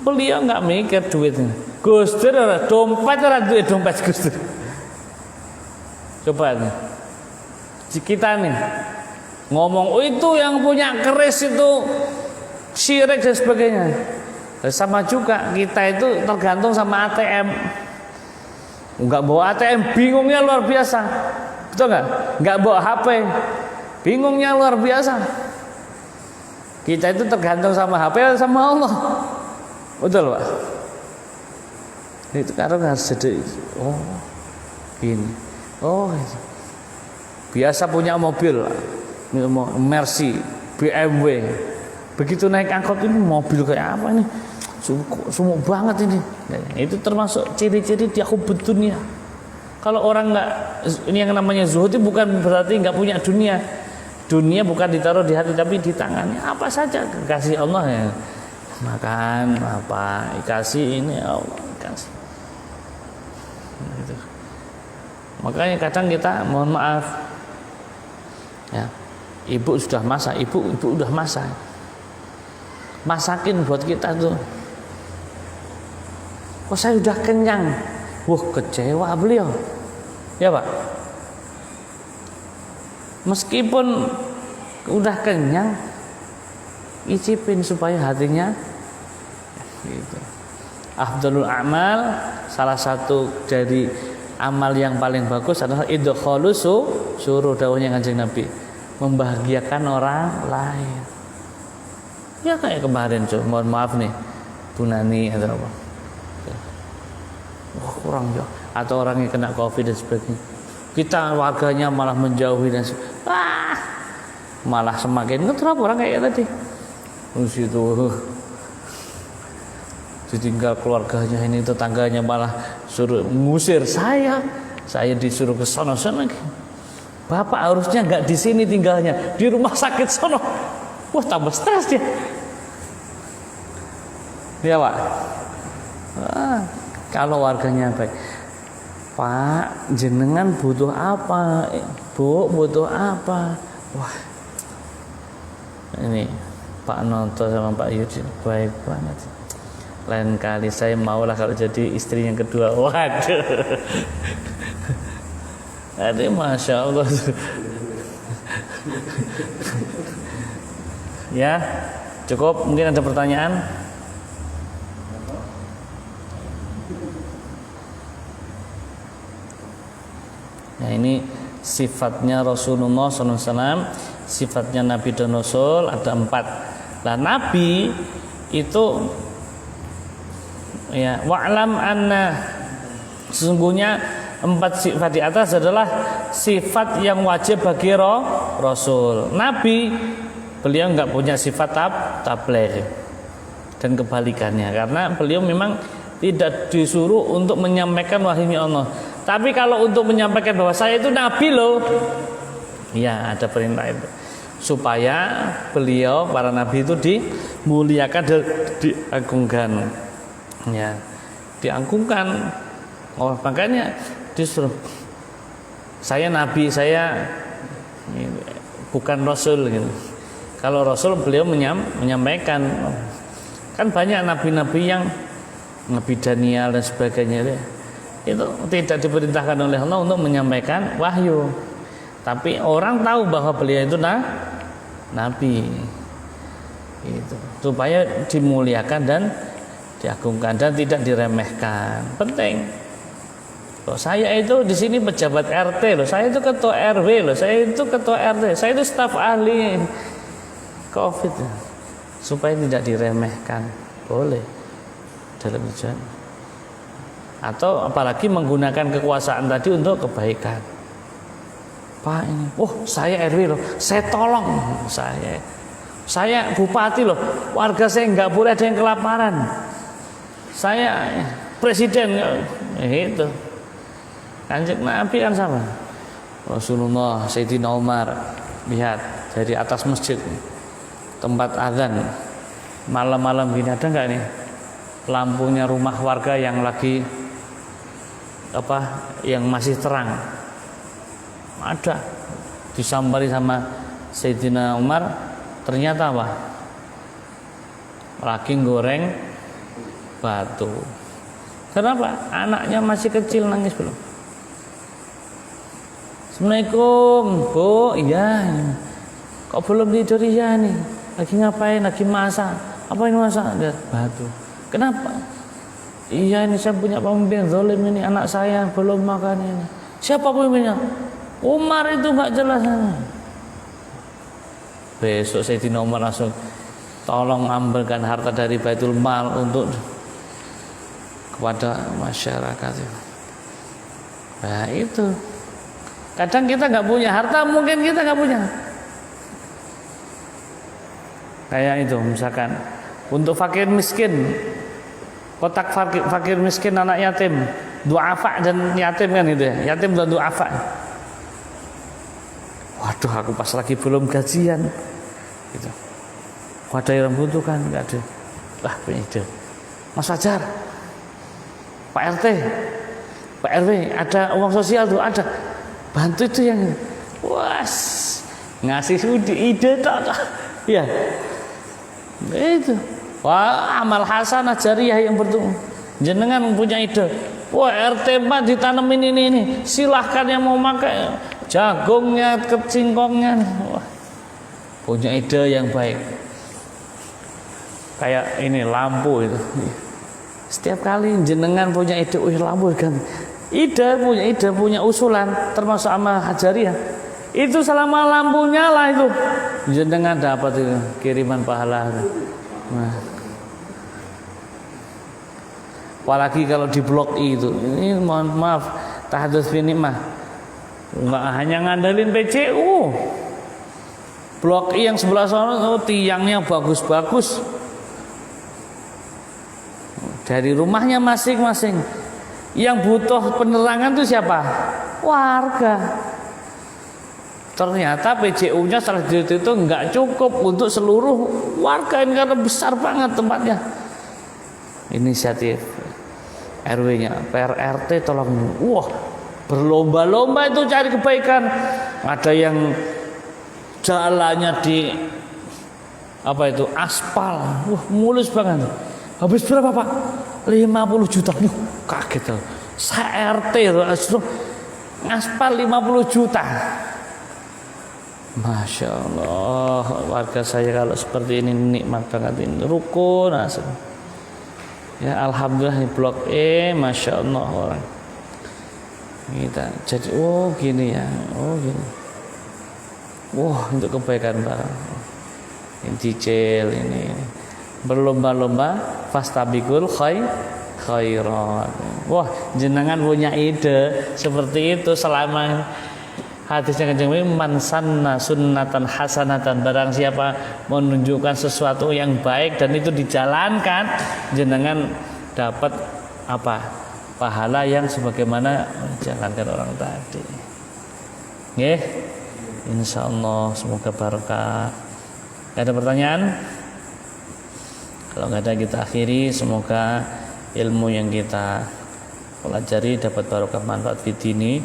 Beliau nggak mikir duitnya. Gus Dur dompet duit dompet Gus Dur. Coba nih. Kita nih ngomong itu yang punya keris itu syirik dan sebagainya. Sama juga kita itu tergantung sama ATM. Enggak bawa ATM bingungnya luar biasa. Betul enggak? Enggak bawa HP bingungnya luar biasa. Kita itu tergantung sama HP sama Allah. Betul Pak? Itu karena harus jadi gini. Biasa punya mobil Mercy, BMW. Begitu naik angkot ini mobil kayak apa ini? Sumuk banget ini. Nah, itu termasuk ciri-ciri dia hubbud dunia. Kalau orang nggak, ini yang namanya zuhud itu bukan berarti nggak punya dunia. Dunia bukan ditaruh di hati tapi di tangannya. Apa saja kasih Allah ya. Makan apa, kasih ini Allah kasih. Gitu. Makanya kadang kita mohon maaf, ya, ibu sudah masak, ibu udah masak, masakin buat kita tuh. Oh saya udah kenyang. Wah kecewa beliau, ya Pak. Meskipun udah kenyang, icipin supaya hatinya. Gitu. Afdalul amal, salah satu dari amal yang paling bagus adalah idkhalus surur, dawuhnya Kanjeng Nabi, membahagiakan orang lain. Ya kayak kemarin mohon maaf nih Bu Nani atau apa. Wah kurang ya, atau orang yang kena COVID dan sebagainya, kita warganya malah menjauhi dan malah semakin ngetrop orang kayak tadi. Terus itu ditinggal keluarganya, ini tetangganya malah suruh ngusir saya disuruh ke sono lagi. Bapak harusnya nggak di sini tinggalnya, di rumah sakit sono. Wah tambah stres dia. Ya Pak. Kalau warganya baik, Pak jenengan butuh apa, Bu butuh apa, wah ini Pak Noto sama Pak Yudin baik banget. Lain kali saya maulah kalau jadi istri yang kedua. Waduh, aduh masya Allah. Ya cukup, mungkin ada pertanyaan. Nah ini sifatnya Rasulullah SAW, sifatnya Nabi dan Rasul ada 4. Nah Nabi itu ya wa'lam anna, sesungguhnya 4 sifat di atas adalah sifat yang wajib bagi Rasul. Nabi beliau nggak punya sifat tabligh dan kebalikannya, karena beliau memang tidak disuruh untuk menyampaikan wahyunya Allah. Tapi kalau untuk menyampaikan bahwa saya itu nabi loh, ya ada perintah itu, supaya beliau para nabi itu dimuliakan dan diagungkan, ya diagungkan. Oh makanya disuruh saya nabi, saya bukan rasul gitu. Kalau rasul beliau menyampaikan, kan banyak nabi-nabi yang Nabi Daniel dan sebagainya itu tidak diperintahkan oleh Allah untuk menyampaikan wahyu, tapi orang tahu bahwa beliau itu nabi, itu supaya dimuliakan dan diagungkan dan tidak diremehkan. Penting. Loh, saya itu di sini pejabat RT loh, saya itu ketua RW loh, saya itu ketua RT, saya itu staf ahli COVID, supaya tidak diremehkan. Boleh dalam ujian. Atau apalagi menggunakan kekuasaan tadi untuk kebaikan. Pak ini, saya RW loh, saya tolong, saya bupati loh, warga saya nggak boleh ada yang kelaparan, saya presiden, itu Kanjeng Nabi kan sama. Rasulullah, Sayyidina Umar, lihat dari atas masjid tempat azan malam-malam gini, ada nggak nih lampunya rumah warga yang lagi yang masih terang? Ada. Disampari sama Sayyidina Umar, ternyata apa? Lagi goreng batu. Kenapa? Anaknya masih kecil, nangis belum. Assalamualaikum Bu, iya. Kok belum tidur? Iya nih, lagi ngapain? Lagi masak. Apa ini masak? Lihat batu. Kenapa? Iya ini saya punya pemimpin zalim ini, anak saya belum makan ini. Siapa pemimpinnya? Umar itu nggak jelas. Besok Sayyidina Umar langsung tolong ambilkan harta dari Baitul Mal untuk kepada masyarakat. Nah itu. Kadang kita nggak punya harta, mungkin kita nggak punya. Kayak itu misalkan untuk fakir miskin, kotak fakir miskin anak yatim duafa dan yatim kan itu ya, yatim dan duafa. Waduh, aku pas lagi belum gajian gitu, ada yang membutuhkan, nggak ada, wah punya ide, Mas Fajar, Pak RT, Pak RW, ada uang sosial tuh, ada, bantu itu yang, was ngasih ide tak, ya itu, wah amal hasanah jariah yang bertumbuh. Jenengan punya ide, wah RT 4 ditanemin ini, silahkan yang mau pakai jagungnya, kecingkongnya, wah punya ide yang baik. Kayak ini lampu itu, setiap kali jenengan punya ide, lampu kan, punya ide, punya usulan, termasuk amal hajariah, itu selama lampu nyala itu jenengan dapat itu kiriman pahala. Nah, apalagi kalau di blok I itu, ini mohon maaf, tahadzuts fi nikmah, nggak hanya ngandelin PCU. Blok I yang sebelah sana tiangnya bagus-bagus, dari rumahnya masing-masing. Yang butuh penerangan itu siapa? Warga. Ternyata PCU-nya setelah itu nggak cukup untuk seluruh warga ini karena besar banget tempatnya. Inisiatif RW-nya, PRT tolong, wah berlomba-lomba itu cari kebaikan. Ada yang jalannya di apa itu aspal, wah mulus banget. Habis berapa Pak? 50 juta. Kaget tuh. Saya RT tuh aspal 50 juta. Masya Allah, warga saya kalau seperti ini nikmat banget ini, rukun asli. Ya alhamdulillah di blok E, masya Allah orang kita jadi gini ya, gini, untuk kebaikan barang ini dicil ini berlomba-lomba fastabikul khairat. Wah jenengan punya ide seperti itu. Selama hadisnya Kanjeng Nabi, man sanna sunnatan hasanatan, barang siapa menunjukkan sesuatu yang baik dan itu dijalankan, jenengan dapat apa? Pahala yang sebagaimana menjalankan orang tadi. Nggih. Insyaallah semoga barokah. Ada pertanyaan? Kalau nggak ada kita akhiri. Semoga ilmu yang kita pelajari dapat barokah manfaat fid dini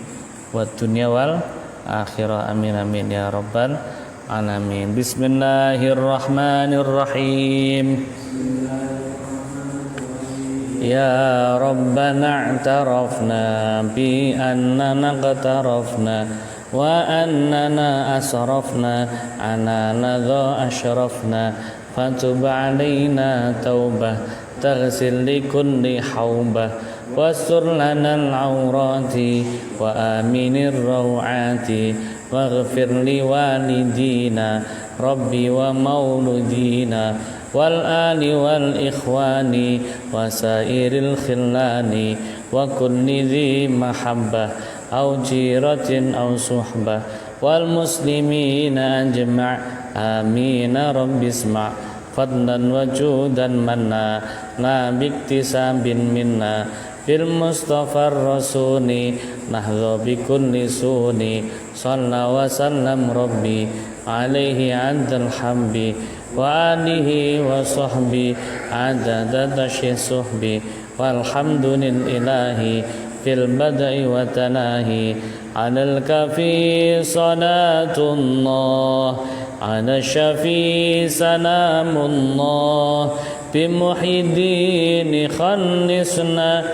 wa dunya wal akhirah. Amin amin ya rabbal alamin. Bismillahirrahmanirrahim. Ya rabbana i'tarafna bi annana qatarafna wa annana asrafna ana ladha ashrafna fatub alaina taubah taghsil li kulli haubah wastur lana al-awrati wa aminir rawati waghfir li walidina rabbi wa mauludina wal ali wal ikhwani wa sairil khillani wa kulli dhi mahabbah aw jiratin aw suhbah wal muslimina ajma' amin rabbi isma' fadlan wa judan manna la biktisabin minna bil mustafa rasuni nahdha bi kulli suni salla wa sallam rabbi alaihi adal hambi wa alihi wa sahbi adada tashi suhbi walhamdulillahi fil bada'i wa tanahi alal kafi salatullah ala syafi salamullah bimuhidini khallisna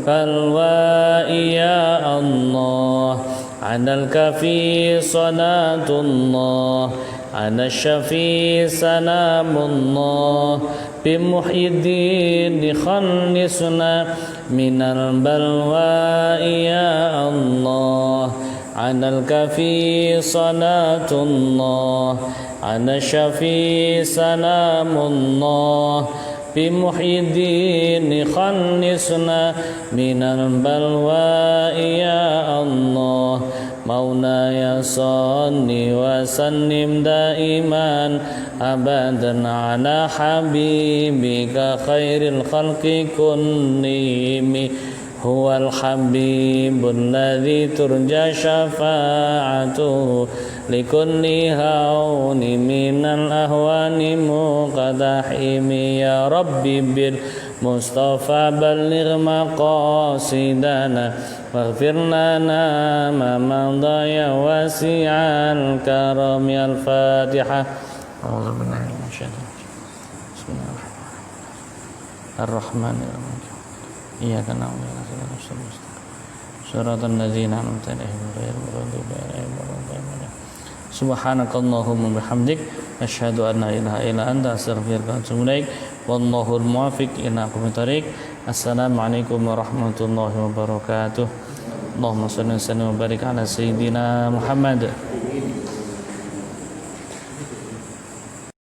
falwa'i ya Allah alal kafi salatullah ala syafi salamullah bimuhidini khallisna minal balwa'i ya Allah alal kafi salatullah ala syafi salamullah bimuhidini khallisna minal balwa'i ya Allah maulaya salli wa sallim daiman abadan ala habibika khairil khalqi kullihim هو الحبيب الذي ترجى شفاعته لكل هون من الأهوان مقتحم يا ربي بالمصطفى بلغ مقاصدنا واغفر لنا ما مضى يا واسع الكرم يا الفاتحة. أعوذ بالله من الشيطان بسم الله الرحمن الرحيم إياك نعبد وإياك نستعين صراط الذين أنعمت عليهم غير المغضوب عليهم ولا الضالين. Subhanakallahumma bihamdik asyhadu an la ilaha illa anta astaghfiruka wa atubu ilaik wallahul muwaffiq ila aqwamit thoriq. Assalamualaikum warahmatullahi wabarakatuh. Allahumma shalli wa sallim wa barik ala sayyidina Muhammad.